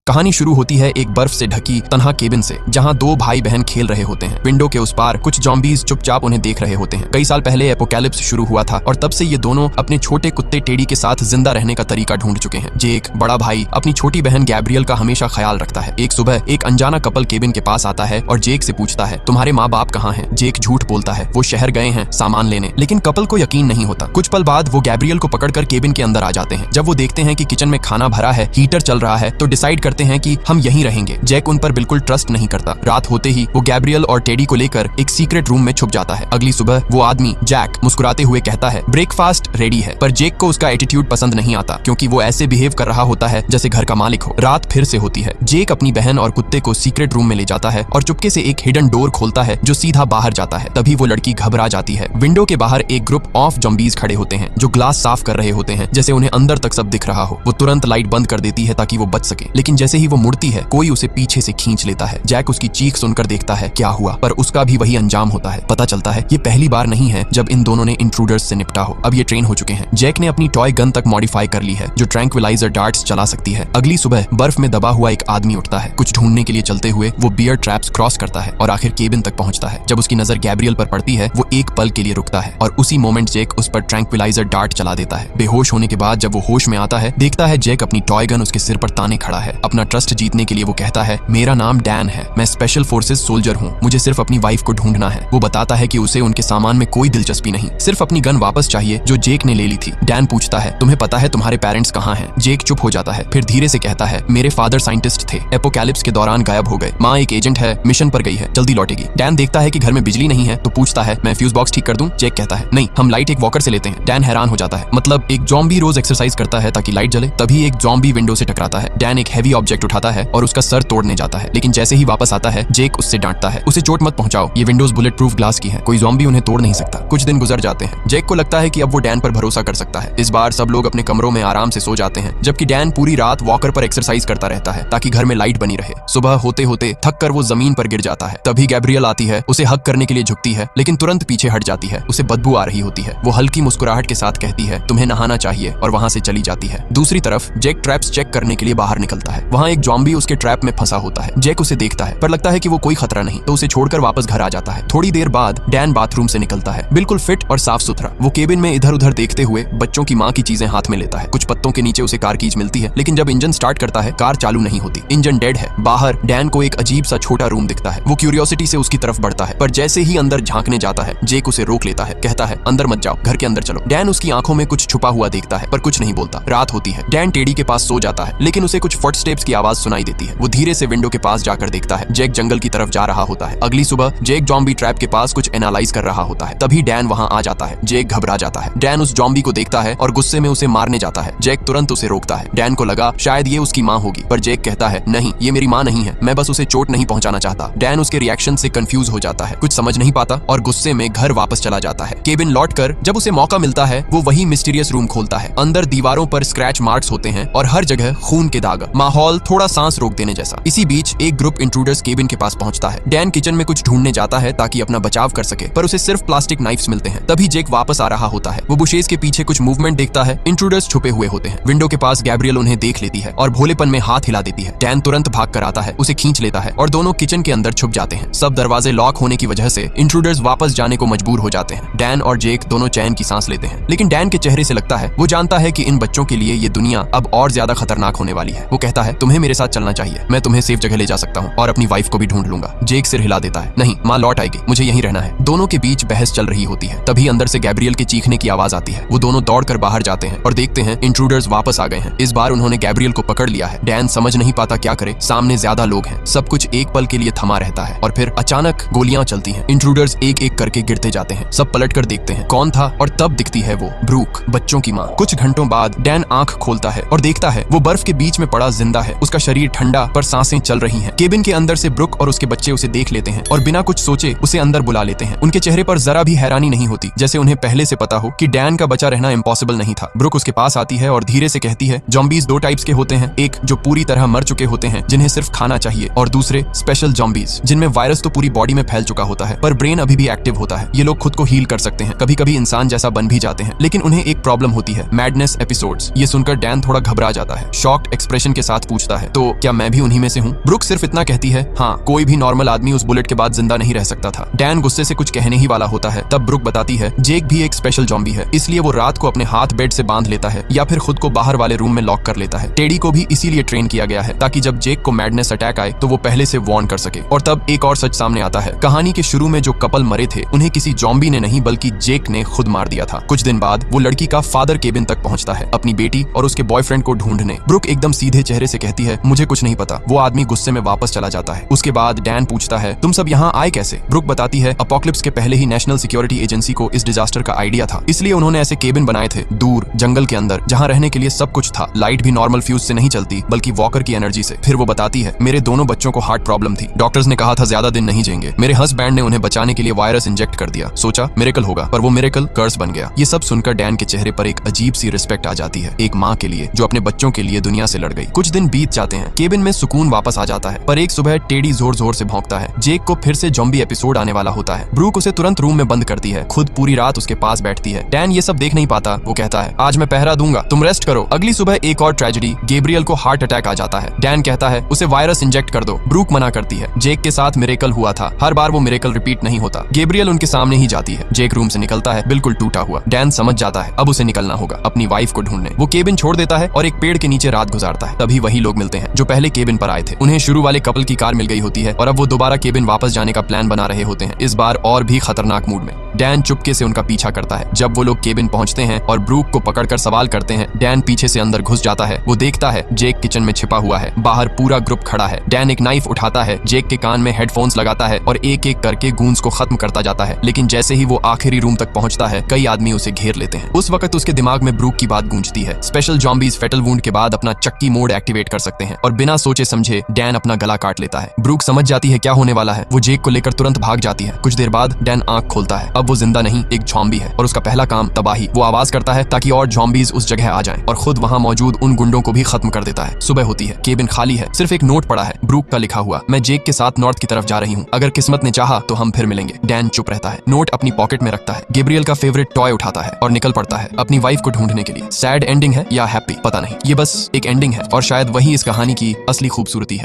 कहानी शुरू होती है एक बर्फ से ढकी तन्हा केबिन से, जहां दो भाई बहन खेल रहे होते हैं। विंडो के उस पार कुछ ज़ॉम्बीज़ चुपचाप उन्हें देख रहे होते हैं। कई साल पहले एपोकैलिप्स शुरू हुआ था और तब से ये दोनों अपने छोटे कुत्ते टेडी के साथ जिंदा रहने का तरीका ढूंढ चुके हैं। जेक बड़ा भाई अपनी छोटी बहन गैब्रियल का हमेशा ख्याल रखता है। एक सुबह एक अनजाना कपल केबिन के पास आता है और जेक से पूछता है, तुम्हारे माँ बाप कहाँ हैं? जेक झूठ बोलता है, वो शहर गए हैं सामान लेने। लेकिन कपल को यकीन नहीं होता। कुछ पल बाद वो गैब्रियल को पकड़कर केबिन के अंदर आ जाते हैं। जब वो देखते हैं कि किचन में खाना भरा है, हीटर चल रहा है, तो डिसाइड करते हैं कि हम यहीं रहेंगे। जैक उन पर बिल्कुल ट्रस्ट नहीं करता। रात होते ही वो गैब्रियल और टेडी को लेकर एक सीक्रेट रूम में छुप जाता है। अगली सुबह वो आदमी जैक मुस्कुराते हुए कहता है, ब्रेकफास्ट रेडी है। पर जेक को उसका एटीट्यूड पसंद नहीं आता, क्योंकि वो ऐसे बिहेव कर रहा होता है जैसे घर का मालिक हो। रात फिर से होती है। जेक अपनी बहन और कुत्ते को सीक्रेट रूम में ले जाता है और चुपके से एक हिडन डोर खोलता है जो सीधा बाहर जाता है। तभी वो लड़की घबरा जाती है। विंडो के बाहर एक ग्रुप ऑफ ज़ॉम्बीज़ खड़े होते हैं जो ग्लास साफ कर रहे होते हैं, जैसे उन्हें अंदर तक सब दिख रहा हो। वो तुरंत लाइट बंद कर देती है ताकि वो बच सके, लेकिन जैसे ही वो मुड़ती है कोई उसे पीछे से खींच लेता है। जैक उसकी चीख सुनकर देखता है क्या हुआ, पर उसका भी वही अंजाम होता है। पता चलता है ये पहली बार नहीं है जब इन दोनों ने इंट्रूडर्स से निपटा हो। अब ये ट्रेन हो चुके हैं। जैक ने अपनी टॉय गन तक मॉडिफाई कर ली है जो ट्रैंक्विलाइजर डार्ट्स चला सकती है। अगली सुबह बर्फ में दबा हुआ एक आदमी उठता है। कुछ ढूंढने के लिए चलते हुए वो बियर ट्रैप्स क्रॉस करता है और आखिर केबिन तक पहुंचता है। जब उसकी नजर गैब्रियल पर पड़ती है वो एक पल के लिए रुकता है और उसी मोमेंट जेक उस पर ट्रैंक्विलाइजर डार्ट चला देता है। बेहोश होने के बाद जब वो होश में आता है, देखता है जेक अपनी टॉय गन उसके सिर पर ताने खड़ा है। अपना ट्रस्ट जीतने के लिए वो कहता है, मेरा नाम डैन है, मैं स्पेशल फोर्सेस सोल्जर हूँ, मुझे सिर्फ अपनी वाइफ को ढूंढना है। वो बताता है कि उसे उनके सामान में कोई दिलचस्पी नहीं, सिर्फ अपनी गन वापस चाहिए जो जेक ने ले ली थी। डैन पूछता है, तुम्हें पता है तुम्हारे पेरेंट्स कहाँ हैं? जेक चुप हो जाता है, फिर धीरे से कहता है, मेरे फादर साइंटिस्ट थे, एपोकैलिप्स के दौरान गायब हो गए। माँ एक एजेंट है, मिशन पर गई है, जल्दी लौटेगी। डैन देखता है कि घर में बिजली नहीं है तो पूछता है, मैं फ्यूज बॉक्स ठीक कर दूं? जेक कहता है, नहीं, हम लाइट एक वॉकर से लेते हैं। डैन हैरान हो जाता है, मतलब एक ज़ॉम्बी रोज एक्सरसाइज करता है ताकि लाइट जले? तभी एक ज़ॉम्बी विंडो से टकराता है। डैन एक हैवी ऑब्जेक्ट उठाता है और उसका सर तोड़ने जाता है, लेकिन जैसे ही वापस आता है जेक उससे डांटता है, उसे चोट मत पहुंचाओ, ये विंडोज बुलेट प्रूफ ग्लास की है, कोई ज़ॉम्बी उन्हें तोड़ नहीं सकता। कुछ दिन गुजर जाते हैं। जेक को लगता है कि अब वो डैन पर भरोसा कर सकता है। इस बार सब लोग अपने कमरों में आराम से सो जाते हैं, जबकि डैन पूरी रात वॉकर पर एक्सरसाइज करता रहता है ताकि घर में लाइट बनी रहे। सुबह होते होते थक कर वो जमीन पर गिर जाता है। तभी गैब्रियल आती है, उसे हक करने के लिए झुकती है, लेकिन तुरंत पीछे हट जाती है। उसे बदबू आ रही होती है। वो हल्की मुस्कुराहट के साथ कहती है, तुम्हें नहाना चाहिए, और वहां से चली जाती है। दूसरी तरफ जेक ट्रैप्स चेक करने के लिए बाहर निकलता है। वहां एक ज़ॉम्बी उसके ट्रैप में फंसा होता है। जेक उसे देखता है पर लगता है कि वो कोई खतरा नहीं, तो उसे छोड़कर वापस घर आ जाता है। थोड़ी देर बाद डैन बाथरूम से निकलता है, बिल्कुल फिट और साफ सुथरा। वो केबिन में इधर उधर देखते हुए बच्चों की माँ की चीजें हाथ में लेता है। कुछ पत्तों के नीचे उसे कार कीज मिलती है, लेकिन जब इंजन स्टार्ट करता है कार चालू नहीं होती। इंजन डेड है। बाहर डैन को एक अजीब सा छोटा रूम दिखता है। वो क्यूरियोसिटी से उसकी तरफ बढ़ता है, पर जैसे ही अंदर झांकने जाता है जेक उसे रोक लेता है, कहता है, अंदर मत जाओ, घर के अंदर चलो। डैन उसकी आंखों में कुछ छुपा हुआ देखता है पर कुछ नहीं बोलता। रात होती है। डैन टेडी के पास सो जाता है, लेकिन उसे कुछ फुटस्टेप्स की आवाज सुनाई देती है। वो धीरे से विंडो के पास जाकर देखता है, जेक जंगल की तरफ जा रहा होता है। अगली सुबह जेक ज़ॉम्बी ट्रैप के पास कुछ एनालाइज कर रहा होता है। तभी डैन वहां आ जाता है। जेक घबरा जाता है। डैन उस ज़ॉम्बी को देखता है और गुस्से में उसे मारने जाता है। जेक तुरंत उसे रोकता है। डैन को लगा शायद ये उसकी माँ होगी, पर जेक कहता है, नहीं, ये मेरी माँ नहीं है, मैं बस उसे चोट नहीं पहुंचाना चाहता। डैन उसके रिएक्शन से कंफ्यूज हो जाता है, कुछ समझ नहीं पाता और गुस्से में घर वापस चला जाता है। केबिन लौटकर जब उसे मौका मिलता है वो वही मिस्टीरियस रूम खोलता है। अंदर दीवारों पर स्क्रैच मार्क्स होते हैं और हर जगह खून के दाग। माहौल थोड़ा सांस रोक देने जैसा। इसी बीच एक ग्रुप इंट्रूडर्स केबिन के पास पहुंचता है। डैन किचन में कुछ ढूंढने जाता है ताकि अपना बचाव कर सके, पर उसे सिर्फ प्लास्टिक नाइफ्स मिलते हैं। तभी जेक वापस आ रहा होता है। वो बुशेस के पीछे कुछ मूवमेंट देखता है। इंट्रूडर्स छुपे हुए होते हैं। विंडो के पास गैब्रियल उन्हें देख लेती है और भोलेपन में हाथ हिला देती है। डैन तुरंत भाग कर आता है, उसे खींच लेता है और दोनों किचन के अंदर छुप जाते हैं। सब दरवाजे लॉक होने की वजह से इंट्रूडर्स वापस जाने को मजबूर हो जाते हैं। डैन और जेक दोनों चैन की सांस लेते हैं, लेकिन डैन के चेहरे से लगता है वो जानता है कि इन बच्चों के लिए ये दुनिया अब और ज्यादा खतरनाक होने वाली है। वो कहता है, तुम्हें मेरे साथ चलना चाहिए, मैं तुम्हें सेफ जगह ले जा सकता हूँ और अपनी वाइफ को भी ढूंढ लूंगा। जेक सिर हिला देता है, नहीं, माँ लौट आएगी, मुझे यहीं रहना है। दोनों के बीच बहस चल रही होती है। तभी अंदर से गैब्रियल के चीखने की आवाज आती है। वो दोनों दौड़कर बाहर जाते हैं और देखते हैं इंट्रूडर्स वापस आ गए हैं। इस बार उन्होंने गैब्रियल को पकड़ लिया है। डैन समझ नहीं पाता क्या करे, सामने ज्यादा लोग हैं। सब कुछ एक पल के लिए थमा रहता है और फिर अचानक गोलियां चलती हैं। इंट्रूडर्स एक एक करके गिरते जाते हैं। सब पलट कर देखते हैं कौन था, और तब दिखती है वो ब्रूक, बच्चों की माँ। कुछ घंटों बाद डैन आंख खोलता है और देखता है वो बर्फ के बीच में पड़ा जिंदा है। उसका शरीर ठंडा पर सांसें चल रही हैं। केबिन के अंदर से ब्रूक और उसके बच्चे उसे देख लेते हैं और बिना कुछ सोचे उसे अंदर बुला लेते हैं। उनके चेहरे पर जरा भी हैरानी नहीं होती, जैसे उन्हें पहले से पता हो कि डैन का बचा रहना इम्पॉसिबल नहीं था। ब्रूक उसके पास आती है और धीरे से कहती है, ज़ॉम्बीज़ दो टाइप्स के होते हैं, एक जो पूरी तरह मर चुके होते हैं जिन्हें सिर्फ खाना चाहिए, और दूसरे स्पेशल ज़ॉम्बीज़ जिनमें वायरस तो पूरी बॉडी में फैल चुका होता है पर ब्रेन अभी भी एक्टिव होता है। ये लोग खुद को हील कर सकते हैं, कभी कभी इंसान जैसा बन भी जाते हैं, लेकिन उन्हें एक प्रॉब्लम होती है, मैडनेस एपिसोड्स। ये सुनकर डैन थोड़ा घबरा जाता है। शॉक्ड एक्सप्रेशन के साथ पूछता है, तो क्या मैं भी उन्हीं में से हूँ? ब्रुक सिर्फ इतना कहती है, हाँ, कोई भी नॉर्मल आदमी उस बुलेट के बाद जिंदा नहीं रह सकता था। डैन गुस्से से कुछ कहने ही वाला होता है, तब ब्रुक बताती है, जेक भी एक स्पेशल जॉम्बी है, इसलिए वो रात को अपने हाथ बेड से बांध लेता है या फिर खुद को बाहर वाले रूम में लॉक कर लेता है। टेडी को भी इसीलिए ट्रेन किया गया है ताकि जब जेक को मैडनेस अटैक आए तो वो पहले से वार्न कर सके। और तब एक और सच सामने आता है, कहानी के शुरू में जो कपल मरे थे उन्हें किसी जॉम्बी ने नहीं बल्कि जेक ने खुद मार दिया था। कुछ दिन बाद वो लड़की का फादर केबिन तक पहुंचता है अपनी बेटी और उसके बॉयफ्रेंड को ढूंढने। ब्रुक एकदम सीधे चेहरे से कहती है, मुझे कुछ नहीं पता। वो आदमी गुस्से में वापस चला जाता है। उसके बाद डैन पूछता है, तुम सब यहाँ आए कैसे? ब्रुक बताती है, अपोकलिप्स के पहले ही नेशनल सिक्योरिटी एजेंसी को इस डिजास्टर का आइडिया था, इसलिए उन्होंने ऐसे केबिन बनाए थे दूर जंगल के अंदर जहाँ रहने के लिए सब कुछ था। लाइट भी नॉर्मल फ्यूज से नहीं चलती बल्कि वॉकर की एनर्जी से। फिर वो बताती है, मेरे दोनों बच्चों को हार्ट प्रॉब्लम थी, डॉक्टर्स ने कहा था ज्यादा दिन नहीं जिएंगे। मेरे हस्बैंड ने उन्हें बचाने के लिए वायरस इंजेक्ट कर दिया, सोचा मिरेकल होगा, पर वो मिरेकल कर्स बन गया। ये सब सुनकर डैन के चेहरे पर एक अजीब सी रिस्पेक्ट आ जाती है, एक माँ के लिए जो अपने बच्चों के लिए दुनिया से लड़ गई। कुछ दिन बीत जाते हैं, केबिन में सुकून वापस आ जाता है, पर एक सुबह टेडी जोर जोर से भौंकता है। जेक को फिर से जॉम्बी एपिसोड आने वाला होता है। ब्रूक उसे तुरंत रूम में बंद करती है, खुद पूरी रात उसके पास बैठती है। डैन ये सब देख नहीं पाता, वो कहता है, आज मैं पहरा दूंगा, तुम रेस्ट करो। अगली सुबह एक और ट्रेजेडी, गैब्रियल को हार्ट अटैक आ जाता है। डैन कहता है, उसे वायरस इंजेक्ट कर दो। ब्रूक मना करती है, जेक के साथ मिरेकल हुआ था, हर बार वो मिरेकल रिपीट नहीं होता। गैब्रियल उनके सामने ही जाती है। जेक रूम से निकलता है, बिल्कुल टूटा हुआ। डैन समझ जाता है अब उसे निकलना होगा अपनी वाइफ को ढूंढने। वो केबिन छोड़ देता है और एक पेड़ के नीचे रात गुजारता है। तभी वही लोग मिलते हैं जो पहले केबिन पर आए थे। उन्हें शुरू वाले कपल की कार मिल गई होती है और अब वो दोबारा केबिन वापस जाने का प्लान बना रहे होते हैं, इस बार और भी खतरनाक मूड में। डैन चुपके से उनका पीछा करता है। जब वो लोग केबिन पहुंचते हैं और ब्रूक को पकड़कर सवाल करते हैं, डैन पीछे से अंदर घुस जाता है। वो देखता है जेक किचन में छिपा हुआ है, बाहर पूरा ग्रुप खड़ा है। डैन एक नाइफ उठाता है, जेक के कान में हेडफोन्स लगाता है और एक एक करके गूंज को खत्म करता जाता है। लेकिन जैसे ही वो आखिरी रूम तक पहुंचता है, कई आदमी उसे घेर लेते हैं। उस वक्त उसके दिमाग में ब्रूक की बात गूंजती है, स्पेशल जॉम्बीज फेटल वुंड के बाद अपना चक्की मोड एक्टिवेट कर सकते हैं, और बिना सोचे समझे डैन अपना गला काट लेता है। ब्रूक समझ जाती है क्या होने वाला है। वो जेक को लेकर तुरंत भाग जाती है। कुछ देर बाद डैन आंख खोलता है। अब वो जिंदा नहीं, एक ज़ॉम्बी है और उसका पहला काम तबाही। वो आवाज करता है ताकि और ज़ॉम्बीज उस जगह आ जाएं और खुद वहां मौजूद उन गुंडों को भी खत्म कर देता है। सुबह होती है, केबिन खाली है, सिर्फ एक नोट पड़ा है, ब्रूक का लिखा हुआ, मैं जेक के साथ नॉर्थ की तरफ जा रही हूँ, अगर किस्मत ने चाहा तो हम फिर मिलेंगे। डैन चुप रहता है, नोट अपनी पॉकेट में रखता है, गैब्रियल का फेवरेट टॉय उठाता है और निकल पड़ता है अपनी वाइफ को ढूंढने के लिए। सैड एंडिंग है या हैप्पी पता नहीं, ये बस एक एंडिंग है और शायद वही इस कहानी की असली खूबसूरती है।